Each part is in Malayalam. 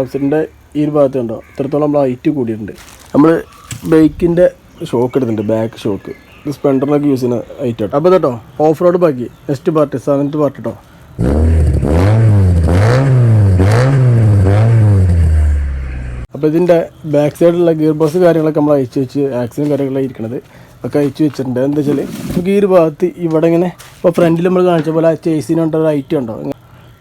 ഓപ്ഷൻ്റെ ഈ ഒരു ഭാഗത്ത് കണ്ടോ ഇത്രത്തോളം നമ്മൾ ഹൈറ്റ് കൂടിയിട്ടുണ്ട്. നമ്മൾ ബൈക്കിൻ്റെ ഷോക്ക് എടുത്തിട്ടുണ്ട്, ബാക്ക് ഷോക്ക്. ഇത് സ്പ്ലെൻഡറിനൊക്കെ യൂസ് ചെയ്യുന്ന ഹൈറ്റ് കേട്ടോ. അപ്പോൾ കേട്ടോ ഓഫ് റോഡ് ബാക്കി നെക്സ്റ്റ് പാർട്ട് 7th പാർട്ട് കേട്ടോ. അപ്പോൾ ഇതിൻ്റെ ബാക്ക് സൈഡിലുള്ള ഗിയർ ബോക്സ് കാര്യങ്ങളൊക്കെ നമ്മൾ അയച്ചു വെച്ച് ആക്സിഡൻറ്റ് കാര്യങ്ങളൊക്കെ ഇരിക്കുന്നത് ഒക്കെ അയച്ചു വെച്ചിട്ടുണ്ട്. എന്താ വെച്ചാൽ നമുക്ക് ഈ ഒരു ഭാഗത്ത് ഇവിടെ ഇങ്ങനെ ഇപ്പോൾ ഫ്രണ്ടിൽ നമ്മൾ കാണിച്ച പോലെ ചേസിനുണ്ടോ ഒരു ഹൈറ്റ് ഉണ്ടോ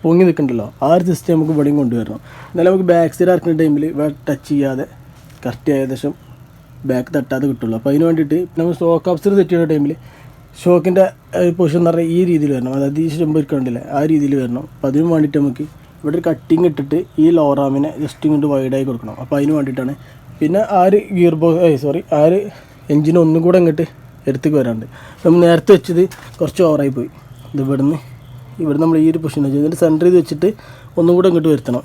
പൊങ്ങി നിൽക്കണ്ടല്ലോ, ആ ഒരു സിസ്റ്റം നമുക്ക് ഇവിടെയും കൊണ്ടുവരണം. എന്നാലും നമുക്ക് ബാക്ക് സൈഡ് ഇറക്കുന്ന ടൈമിൽ ഇവിടെ ടച്ച് ചെയ്യാതെ കറക്റ്റ് ഏകദേശം ബാക്ക് തട്ടാതെ കിട്ടുള്ളൂ. അപ്പോൾ അതിന് വേണ്ടിയിട്ട് നമ്മൾ ഷോക്ക് അബ്സർ സെറ്റ് ചെയ്യുന്ന ടൈമിൽ ഷോക്കിൻ്റെ പൊസിഷൻ എന്ന് പറഞ്ഞാൽ ഈ രീതിയിൽ വരണം, അതായത് ഈ ശമ്പം ഇരിക്കണ്ടില്ലേ ആ രീതിയിൽ വരണം. അപ്പോൾ അതിന് വേണ്ടിയിട്ട് നമുക്ക് ഇവിടെ ഒരു കട്ടിങ് ഇട്ടിട്ട് ഈ ലോറാമിനെ ജസ്റ്റ് ഇങ്ങോട്ട് വൈഡായി കൊടുക്കണം. അപ്പോൾ അതിന് വേണ്ടിയിട്ടാണ്. പിന്നെ ആ ഒരു ഗിയർ ബോക്സ് ആ ഒരു എൻജിൻ ഒന്നും കൂടെ ഇങ്ങോട്ട് എടുത്തേക്ക് വരാണ്ട്. നമ്മൾ നേരത്തെ വെച്ചത് കുറച്ച് ഓവറായി പോയി. ഇത് ഇവിടെ നമ്മൾ ഈ ഒരു പൊസിഷൻ വെച്ച് ഇതിൻ്റെ സെൻറ്റർ ചെയ്ത് വെച്ചിട്ട് ഒന്നും കൂടെ ഇങ്ങോട്ട് വരുത്തണം.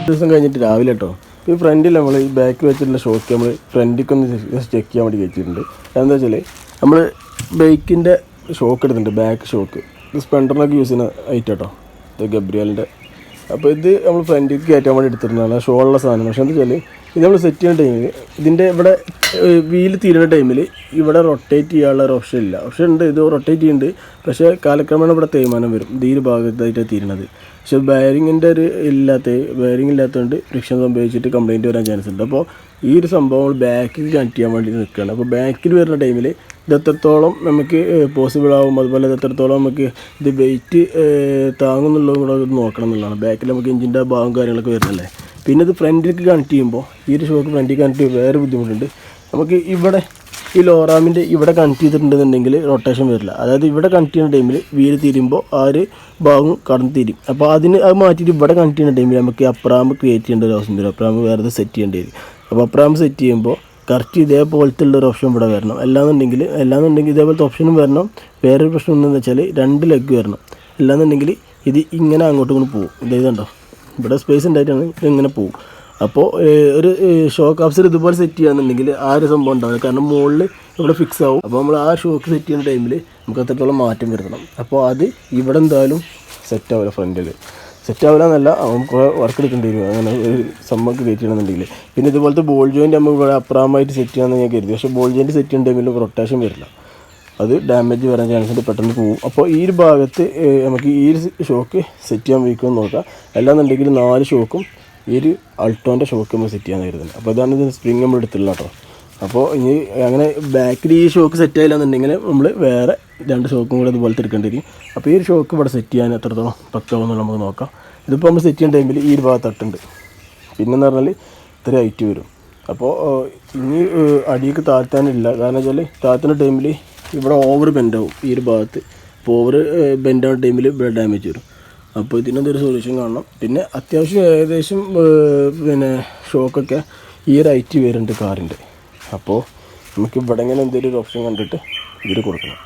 ദിവസം കഴിഞ്ഞിട്ട് രാവിലെ കേട്ടോ ഈ ഫ്രണ്ടിൽ നമ്മൾ ഈ ബാക്കിൽ വെച്ചിട്ടുള്ള ഷോക്ക് നമ്മൾ ഫ്രണ്ടിക്കൊന്ന് ചെക്ക് ചെയ്യാൻ വേണ്ടി വെച്ചിട്ടുണ്ട്. എന്താ വെച്ചാൽ നമ്മൾ ബൈക്കിൻ്റെ ഷോക്ക് എടുത്തിട്ടുണ്ട്, ബാക്ക് ഷോക്ക്. ഇത് സ്പ്ലെൻഡറിനൊക്കെ യൂസ് ചെയ്യുന്ന ഐറ്റം കേട്ടോ, ഇത് ഗബ്രിയലിൻ്റെ. അപ്പോൾ ഇത് നമ്മൾ ഫ്രണ്ടിലേക്ക് കയറ്റാൻ വേണ്ടി എടുത്തിട്ടുള്ളതാണ്, ഷോളുള്ള സാധനം. പക്ഷേ എന്താ വെച്ചാൽ ഇത് നമ്മൾ സെറ്റ് ചെയ്യുന്ന ടൈമിൽ ഇതിൻ്റെ ഇവിടെ വീല് തീരുന്ന ടൈമിൽ ഇവിടെ റൊട്ടേറ്റ് ചെയ്യാനുള്ള ഒരു ഓപ്ഷൻ ഇല്ല. ഓപ്ഷൻ ഉണ്ട്, ഇത് റൊട്ടേറ്റ് ചെയ്യുന്നുണ്ട്. പക്ഷേ കാലക്രമേണ ഇവിടെ തേയ്മാനം വരും, ഇത് ഈ ഒരു ഭാഗത്തായിട്ടാണ് തീരുന്നത്. പക്ഷേ ബെയറിങ്ങിൻ്റെ ഒരു ബെയറിംഗ് ഇല്ലാത്തതുകൊണ്ട് ഫ്രിക്ഷൻ സംഭവിച്ചിട്ട് കംപ്ലയിൻറ്റ് വരാൻ ചാൻസ് ഉണ്ട്. അപ്പോൾ ഈ ഒരു സംഭവം ബാക്കിൽ കണക്ട് ചെയ്യാൻ വേണ്ടി നിൽക്കുകയാണ്. അപ്പോൾ ബാക്കിൽ വരുന്ന ടൈമിൽ ഇത് എത്രത്തോളം നമുക്ക് പോസിബിൾ ആവും, അതുപോലെ ഇത് എത്രത്തോളം നമുക്ക് ഇത് വെയിറ്റ് താങ്ങുന്നുള്ളതും കൂടെ നോക്കണം എന്നുള്ളതാണ്. ബാക്കിൽ നമുക്ക് എഞ്ചിൻ്റെ ഭാഗം കാര്യങ്ങളൊക്കെ വരുന്നല്ലേ. പിന്നെ ഇത് ഫ്രണ്ടിലേക്ക് കണക്ട് ചെയ്യുമ്പോൾ ഈ ഒരു ഷോക്ക് ഫ്രണ്ടിൽ കണക്ട് ചെയ്യുമ്പോൾ വേറെ ബുദ്ധിമുട്ടുണ്ട്. നമുക്ക് ഇവിടെ ഈ ലോറാമിൻ്റെ ഇവിടെ കണക്ട് ചെയ്തിട്ടുണ്ടെന്നുണ്ടെങ്കിൽ റൊട്ടേഷൻ വരില്ല. അതായത് ഇവിടെ കണക്ട് ചെയ്യുന്ന ടൈമിൽ വീല് തീരുമ്പോൾ ആ ഒരു ഭാഗം കടന്ന് തീരും. അപ്പോൾ അത് മാറ്റിയിട്ട് ഇവിടെ കണക്ട് ചെയ്യുന്ന ടൈമിൽ നമുക്ക് അപ്രാമ്പ് ക്രിയേറ്റ് ചെയ്യേണ്ട ഒരു ആവശ്യം വരും, അപ്രാമ്പ് വേറെ സെറ്റ് ചെയ്യേണ്ടി വരും. അപ്പോൾ അപ്രാമ്പ് സെറ്റ് ചെയ്യുമ്പോൾ കറക്റ്റ് ഇതേപോലത്തെ ഉള്ളൊരു ഓപ്ഷൻ ഇവിടെ വരണം. അല്ലാന്നുണ്ടെങ്കിൽ ഇതേപോലത്തെ ഓപ്ഷനും വരണം. വേറൊരു പ്രശ്നം എന്താണെന്ന് വെച്ചാൽ 2 ലെഗ് വരണം. അല്ലാന്നുണ്ടെങ്കിൽ ഇത് ഇങ്ങനെ അങ്ങോട്ടും ഇങ്ങോട്ട് പോകും. ഇതുണ്ടോ ഇവിടെ സ്പേസ് ഉണ്ടായിട്ടാണ് ഇതിങ്ങനെ പോകും. അപ്പോൾ ഒരു ഷോക്ക് അബ്സർ ഇതുപോലെ സെറ്റ് ചെയ്യുകയാണെന്നുണ്ടെങ്കിൽ ആ ഒരു സംഭവം ഉണ്ടാവില്ല, കാരണം മുകളിൽ ഇവിടെ ഫിക്സ് ആവും. അപ്പോൾ നമ്മൾ ആ ഷോക്ക് സെറ്റ് ചെയ്യുന്ന ടൈമിൽ നമുക്ക് അത്രത്തോളം മാറ്റം വരുത്തണം. അപ്പോൾ അത് ഇവിടെ എന്തായാലും സെറ്റ് ആവില്ല, ഫ്രണ്ടിൽ സെറ്റ് ആവില്ല എന്നല്ല, നമുക്ക് വർക്ക് എടുക്കേണ്ടി വരും അങ്ങനെ ഒരു സംഭവം ക്രിയേറ്റ് ചെയ്യണമെന്നുണ്ടെങ്കിൽ. പിന്നെ ഇതുപോലത്തെ ബോൾ ജോയിൻറ്റ് നമുക്ക് ഇവിടെ അപ്രാമായിട്ട് സെറ്റ് ചെയ്യാമെന്ന് ഞാൻ കരുതി. പക്ഷേ ബോൾ ജോയിൻറ്റ് സെറ്റ് ചെയ്യുന്ന ടൈമിൽ റൊട്ടേഷൻ വരില്ല, അത് ഡാമേജ് വരാൻ ചാൻസ് ഉണ്ട്, പെട്ടെന്ന് പോകും. അപ്പോൾ ഈ ഒരു ഭാഗത്ത് നമുക്ക് ഈ ഒരു ഷോക്ക് സെറ്റ് ചെയ്യാൻ വയ്ക്കുമെന്ന് നോക്കാം. അല്ലാന്നുണ്ടെങ്കിൽ 4 ഷോക്കും ഈ ഒരു അൾട്ടോൻ്റെ ഷോക്ക് നമ്മൾ സെറ്റ് ചെയ്യാൻ കരുതുന്നത്. അപ്പോൾ ഇതാണ് ഇത് സ്പ്രിങ് നമ്മൾ എടുത്തില്ല കേട്ടോ. അപ്പോൾ ഇനി അങ്ങനെ ബാക്കിൽ ഈ ഷോക്ക് സെറ്റ് ആയില്ല എന്നുണ്ടെങ്കിൽ നമ്മൾ വേറെ 2 ഷോക്കും കൂടെ ഇതുപോലത്തെ എടുക്കേണ്ടി വരും. അപ്പോൾ ഈ ഒരു ഷോക്ക് ഇവിടെ സെറ്റ് ചെയ്യാൻ എത്രത്തോളം പക്കാവുമെന്ന് നമുക്ക് നോക്കാം. ഇതിപ്പോൾ നമ്മൾ സെറ്റ് ചെയ്യുന്ന ടൈമിൽ ഈ ഒരു ഭാഗത്ത് തട്ടുണ്ട്, പിന്നെന്ന് പറഞ്ഞാൽ ഇത്ര ഹൈറ്റ് വരും. അപ്പോൾ ഇനി അടിയൊക്കെ താഴ്ത്താനില്ല, കാരണം വെച്ചാൽ താഴ്ത്തുന്ന ടൈമിൽ ഇവിടെ ഓവർ ബെൻഡാവും ഈ ഒരു ഭാഗത്ത്. അപ്പോൾ ഓവർ ബെൻഡാവുന്ന ടൈമിൽ ഇവിടെ ഡാമേജ് വരും. അപ്പോൾ ഇതിനൊരു സൊല്യൂഷൻ കാണണം. പിന്നെ അത്യാവശ്യം ഏകദേശം പിന്നെ ഷോക്കൊക്കെ ഈ ഒരു ഹൈറ്റ് വരുന്നുണ്ട് കാറിൻ്റെ. അപ്പോൾ നമുക്ക് ഇവിടെ ഇങ്ങനെ എന്തെങ്കിലും ഒരു ഓപ്ഷൻ കണ്ടിട്ട് ഇതിൽ കൊടുക്കണം.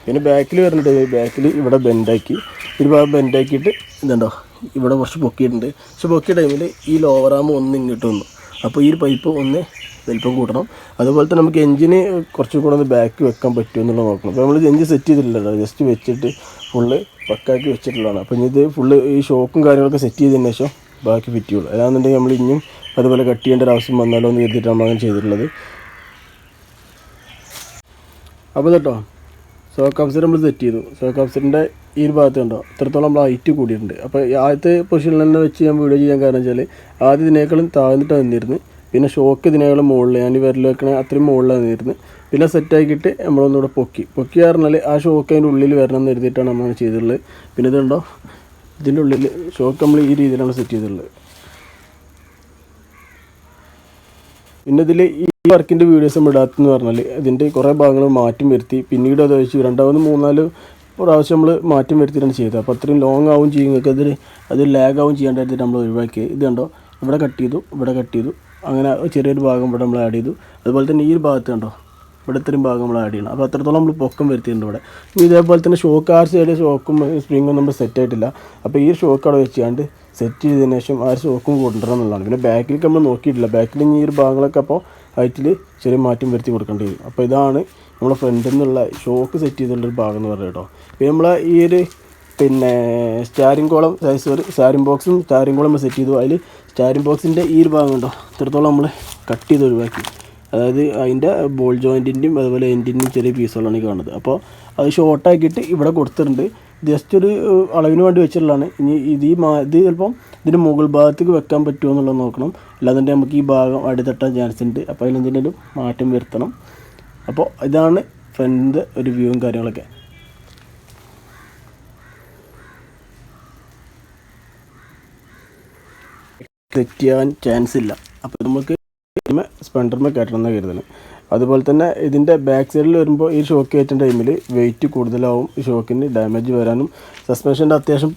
പിന്നെ ബാക്കിൽ വരുന്നുണ്ട്, ബാക്കിൽ ഇവിടെ ബെൻഡാക്കി ഒരു ഭാഗം ബെൻഡാക്കിയിട്ട് ഇതുണ്ടോ ഇവിടെ കുറച്ച് പൊക്കിയിട്ടുണ്ട്. പക്ഷെ പൊക്കിയ ടൈമിൽ ഈ ലോവർ ആം ഒന്ന് ഇങ്ങോട്ട് വന്നു. അപ്പോൾ ഈ ഒരു പൈപ്പ് ഒന്ന് വലിപ്പം കൂട്ടണം. അതുപോലെ തന്നെ നമുക്ക് എഞ്ചിന് കുറച്ചും കൂടെ ഒന്ന് ബാക്ക് വെക്കാൻ പറ്റുമോ എന്നുള്ളത് നോക്കണം. അപ്പോൾ നമ്മൾ എഞ്ചിൻ സെറ്റ് ചെയ്തിട്ടില്ലല്ലോ, ജസ്റ്റ് വെച്ചിട്ട് ഫുള്ള് പക്കാക്കി വെച്ചിട്ടുള്ളതാണ്. അപ്പോൾ ഇനി ഇത് ഫുള്ള് ഈ ഷോക്കും കാര്യങ്ങളൊക്കെ സെറ്റ് ചെയ്തതിന് ശേഷം ബാക്കി ഫിറ്റ് ചെയ്യുള്ളൂ. അല്ലാന്നുണ്ടെങ്കിൽ നമ്മൾ ഇനിയും അതുപോലെ കട്ട് ചെയ്യേണ്ട ഒരു ആവശ്യം വന്നാലോ എന്ന് കരുതിയിട്ട് നമ്മൾ അങ്ങനെ ചെയ്തിട്ടുള്ളത്. അപ്പോൾ കേട്ടോ ഷോക്ക് അബ്സർ നമ്മൾ സെറ്റ് ചെയ്തു. ഷോക്ക് അബ്സറിൻ്റെ ഈ ഒരു ഭാഗത്ത് കണ്ടോ ഇത്രത്തോളം നമ്മൾ ഹൈറ്റ് കൂടിയിട്ടുണ്ട്. അപ്പോൾ ആദ്യത്തെ പൊസിഷനിൽ തന്നെ വെച്ച് ഞാൻ വീഡിയോ ചെയ്യാൻ കാരണം വെച്ചാൽ ആദ്യം ഇതിനേക്കാളും താഴ്ന്നിട്ട് വന്നിരുന്നു, പിന്നെ ഷോക്ക് ഇതിനേക്കാളും മുകളിൽ ഞാൻ വിരൽ വെക്കണ അത്രയും മുകളിലാണ് വന്നിരുന്നു. പിന്നെ സെറ്റാക്കിയിട്ട് നമ്മളൊന്നുകൂടെ പൊക്കി പറഞ്ഞാൽ ആ ഷോക്ക് അതിൻ്റെ ഉള്ളിൽ വരണം എന്ന് കരുതിയിട്ടാണ് നമ്മൾ ചെയ്തിട്ടുള്ളത്. പിന്നെ ഇതുണ്ടോ ഇതിൻ്റെ ഉള്ളിൽ ഷോക്ക് നമ്മൾ ഈ രീതിയിലാണ് സെറ്റ് ചെയ്തിട്ടുള്ളത്. പിന്നെ ഇതിൽ ഈ വർക്കിൻ്റെ വീഡിയോസ് ഇടാത്തെന്ന് പറഞ്ഞാൽ ഇതിൻ്റെ കുറേ ഭാഗങ്ങൾ മാറ്റം വരുത്തി പിന്നീട് അത് വെച്ച് 2-3-4 പ്രാവശ്യം നമ്മൾ മാറ്റം വരുത്തിയിട്ടാണ് ചെയ്തത്. അപ്പോൾ അത്രയും ലോങ് ആവും ചെയ്യും, നിങ്ങൾക്ക് അത് ലാഗ് ആവും ചെയ്യാണ്ടായിട്ട് നമ്മൾ ഒഴിവാക്കി. ഇത് കണ്ടോ ഇവിടെ കട്ട് ചെയ്തു അങ്ങനെ ചെറിയൊരു ഭാഗം ഇവിടെ നമ്മൾ ആഡ് ചെയ്തു. അതുപോലെ തന്നെ ഈ ഒരു ഭാഗത്ത് കണ്ടോ ഇവിടെ ഇത്രയും ഭാഗം നമ്മൾ ആഡ് ചെയ്യണം. അപ്പോൾ അത്രത്തോളം നമ്മൾ പൊക്കം വരുത്തിയിട്ടുണ്ട് ഇവിടെ. ഇതേപോലെ തന്നെ ഷോക്ക് സൈഡ് ഷോക്കും സ്പ്രിങ്ങും നമ്മൾ സെറ്റ് ആയിട്ടില്ല. അപ്പോൾ ഈ ഷോക്ക് അവിടെ വെച്ചാണ്ട് സെറ്റ് ചെയ്തതിന് ശേഷം ആ ഷോക്കും കൊണ്ടുവരണം എന്നുള്ളതാണ്. പിന്നെ ബാക്കിലേക്ക് നമ്മൾ നോക്കിയിട്ടില്ല, ബാക്കിൽ ഈ ഒരു ഭാഗങ്ങളൊക്കെ അപ്പോൾ ഹൈറ്റിൽ ചെറിയ മാറ്റം വരുത്തി കൊടുക്കേണ്ടി വരും. അപ്പോൾ ഇതാണ് നമ്മളെ ഫ്രണ്ടിൽ നിന്നുള്ള ഷോക്ക് സെറ്റ് ചെയ്തിട്ടുള്ളൊരു ഭാഗം എന്ന് പറയുന്നത് കേട്ടോ. പിന്നെ നമ്മൾ ഈ ഒരു സ്റ്റാരിങ് കോളം സ്റ്റാരിങ് ബോക്സും സ്റ്റാരിങ് കോളം നമ്മൾ സെറ്റ് ചെയ്തു. അതിൽ സ്റ്റാരിങ് ബോക്സിൻ്റെ ഈ ഒരു ഭാഗം ഉണ്ടോ ഇത്രത്തോളം നമ്മൾ കട്ട് ചെയ്ത് ഒഴിവാക്കി. അതായത് അതിൻ്റെ ബോൾ ജോയിൻറ്റിൻ്റെയും അതുപോലെ എൻഡിൻ്റെയും ചെറിയ പീസുകളാണ് ഈ കാണുന്നത്. അപ്പോൾ അത് ഷോർട്ടാക്കിയിട്ട് ഇവിടെ കൊടുത്തിട്ടുണ്ട്. ജസ്റ്റ് ഒരു അളവിന് വേണ്ടി വെച്ചിട്ടുള്ളതാണ്. ഇനി ഇത് ചിലപ്പം ഇതിൻ്റെ മുകൾ ഭാഗത്തേക്ക് വെക്കാൻ പറ്റുമോ എന്നുള്ളത് നോക്കണം. അല്ലാതെ നമുക്ക് ഈ ഭാഗം അടിത്തട്ടാൻ ചാൻസ് ഉണ്ട്. അപ്പോൾ അതിലെന്തെങ്കിലും മാറ്റം വരുത്തണം. അപ്പോൾ ഇതാണ് ഫ്രണ്ടിൻ്റെ ഒരു വ്യൂവും കാര്യങ്ങളൊക്കെ. സെറ്റ് ചെയ്യാൻ ചാൻസ് ഇല്ല. അപ്പോൾ നമുക്ക് സ്പെൻഡറിന് കയറ്റണം എന്നാണ് കരുതുന്നത്. അതുപോലെ തന്നെ ഇതിൻ്റെ ബാക്ക് സൈഡിൽ വരുമ്പോൾ ഈ ഷോക്ക് കയറ്റുന്ന ടൈമിൽ വെയിറ്റ് കൂടുതലാവും, ഈ ഷോക്കിന് ഡാമേജ് വരാനും സസ്പെൻഷൻ്റെ അത്യാവശ്യം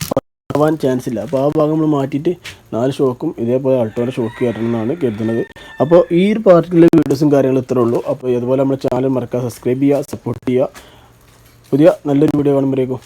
ആവാൻ ചാൻസ് ഇല്ല. അപ്പോൾ ആ ഭാഗം നമ്മൾ മാറ്റിയിട്ട് 4 ഷോക്കും ഇതേപോലെ അൾട്ടോയുടെ ഷോക്ക് കയറ്റണം എന്നാണ് കരുതുന്നത്. അപ്പോൾ ഈ ഒരു പാർട്ടിലെ വീഡിയോസും കാര്യങ്ങളും ഇത്രേ ഉള്ളൂ. അപ്പോൾ ഇതുപോലെ നമ്മുടെ ചാനൽ മറക്കാതെ സബ്സ്ക്രൈബ് ചെയ്യുക, സപ്പോർട്ട് ചെയ്യുക. പുതിയ നല്ലൊരു വീഡിയോ കാണുമ്പോഴേക്കും